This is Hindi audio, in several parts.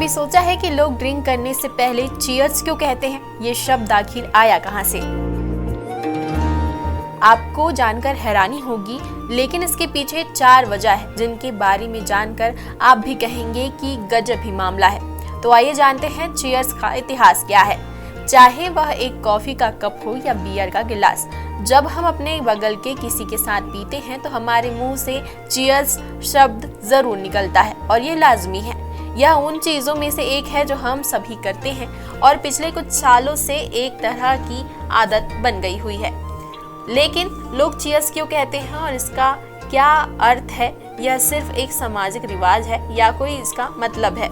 कभी सोचा है कि लोग ड्रिंक करने से पहले चीयर्स क्यों कहते हैं? ये शब्द आखिर आया कहां से? आपको जानकर हैरानी होगी, लेकिन इसके पीछे 4 वजह है जिनके बारे में जानकर आप भी कहेंगे कि गजब ही मामला है। तो आइए जानते हैं चीयर्स का इतिहास क्या है। चाहे वह एक कॉफी का कप हो या बियर का गिलास, जब हम अपने बगल के किसी के साथ पीते हैं तो हमारे मुंह से चीयर्स शब्द जरूर निकलता है और ये लाजमी है। यह उन चीजों में से एक है जो हम सभी करते हैं और पिछले कुछ सालों से एक तरह की आदत बन गई हुई है। लेकिन लोग चीयर्स क्यों कहते हैं और इसका क्या अर्थ है? यह सिर्फ एक सामाजिक रिवाज है या कोई इसका मतलब है?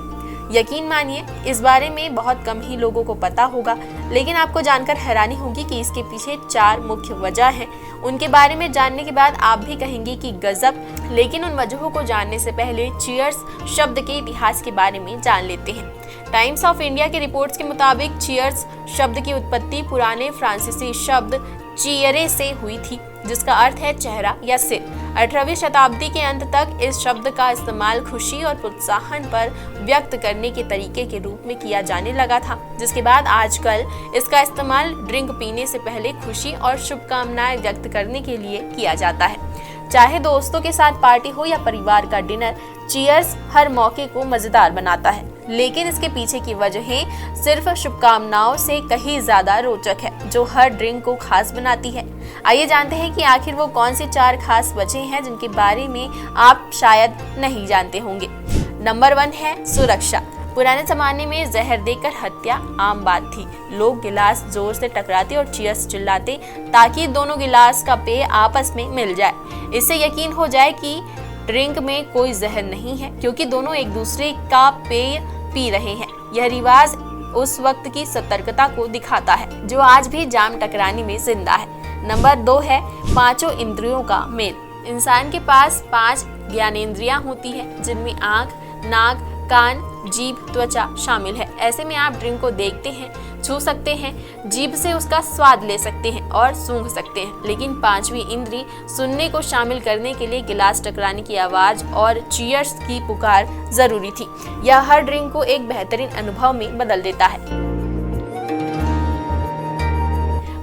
यकीन मानिए, इस बारे में बहुत कम ही लोगों को पता होगा, लेकिन आपको जानकर हैरानी होगी कि इसके पीछे 4 मुख्य वजह हैं। उनके बारे में जानने के बाद आप भी कहेंगे कि गजब। लेकिन उन वजहों को जानने से पहले चीयर्स शब्द के इतिहास के बारे में जान लेते हैं। टाइम्स ऑफ इंडिया की रिपोर्ट्स के मुताबिक चीयर्स शब्द की उत्पत्ति पुराने फ्रांसीसी शब्द चीयरे से हुई थी, जिसका अर्थ है चेहरा या सिर। 18वीं शताब्दी के अंत तक इस शब्द का इस्तेमाल खुशी और प्रोत्साहन पर व्यक्त करने के तरीके के रूप में किया जाने लगा था, जिसके बाद आजकल इसका इस्तेमाल ड्रिंक पीने से पहले खुशी और शुभकामनाएं व्यक्त करने के लिए किया जाता है। चाहे दोस्तों के साथ पार्टी हो या परिवार का डिनर, चीयर्स हर मौके को मजेदार बनाता है। लेकिन इसके पीछे की वजहें सिर्फ शुभकामनाओं से कहीं ज्यादा रोचक है, जो हर ड्रिंक को खास बनाती है। आइए जानते हैं कि आखिर वो कौन से 4 खास वजह हैं जिनके बारे में आप शायद नहीं जानते होंगे। नंबर 1 है सुरक्षा। पुराने जमाने में जहर देकर हत्या आम बात थी। लोग गिलास जोर से टकराते और चीयर्स चिल्लाते ताकि दोनों गिलास का पेय आपस में मिल जाए। इससे यकीन हो जाए कि ड्रिंक में कोई जहर नहीं है, क्योंकि दोनों एक दूसरे का पेय पी रहे हैं। यह रिवाज उस वक्त की सतर्कता को दिखाता है जो आज भी जाम टकराने में जिंदा है। नंबर 2 है 5 इंद्रियों का मेल। इंसान के पास 5 ज्ञानेंद्रियां होती है, जिनमें आँख, नाक, कान, जीभ, त्वचा शामिल है। ऐसे में आप ड्रिंक को देखते हैं, छू सकते हैं, जीभ से उसका स्वाद ले सकते हैं और सूंघ सकते हैं। लेकिन 5वीं इंद्री सुनने को शामिल करने के लिए गिलास टकराने की आवाज और चीयर्स की पुकार जरूरी थी। यह हर ड्रिंक को एक बेहतरीन अनुभव में बदल देता है।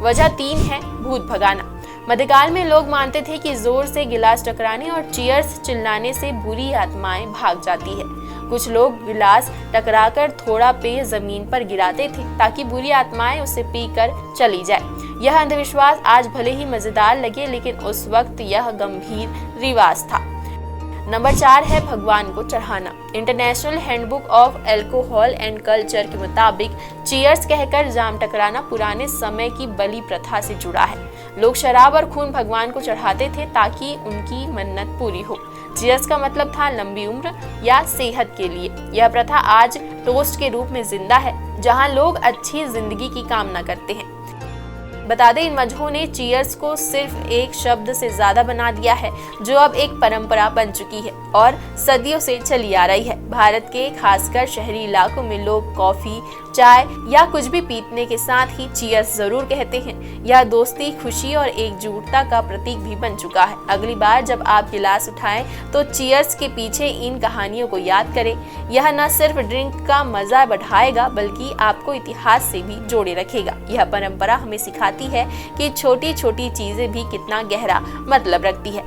वजह 3 है भूत भगाना। मध्यकाल में लोग मानते थे कि जोर से गिलास टकराने और चीयर्स चिल्लाने से बुरी आत्माएं भाग जाती है। कुछ लोग गिलास टकराकर थोड़ा पेय जमीन पर गिराते थे ताकि बुरी आत्माएं उसे पीकर चली जाए। यह अंधविश्वास आज भले ही मजेदार लगे, लेकिन उस वक्त यह गंभीर रिवाज था। नंबर 4 है भगवान को चढ़ाना। International handbook of alcohol and culture के मुताबिक चीयर्स कहकर जाम टकराना पुराने समय की बलि प्रथा से जुड़ा है। लोग शराब और खून भगवान को चढ़ाते थे ताकि उनकी मन्नत पूरी हो। चीयर्स का मतलब था लंबी उम्र या सेहत के लिए। यह प्रथा आज टोस्ट के रूप में जिंदा है, जहां लोग अच्छी जिंदगी की कामना करते हैं। बता दें, इन वजहों ने चीयर्स को सिर्फ एक शब्द से ज्यादा बना दिया है, जो अब एक परंपरा बन चुकी है और सदियों से चली आ रही है। भारत के खासकर शहरी इलाकों में लोग कॉफी, चाय या कुछ भी पीने के साथ ही चीयर्स जरूर कहते हैं। यह दोस्ती, खुशी और एकजुटता का प्रतीक भी बन चुका है। अगली बार जब आप गिलास उठाएं तो चीयर्स के पीछे इन कहानियों को याद करें। यह न सिर्फ ड्रिंक का मजा बढ़ाएगा, बल्कि आपको इतिहास से भी जोड़े रखेगा। यह परंपरा हमें सिखाती है कि छोटी छोटी चीजें भी कितना गहरा मतलब रखती है।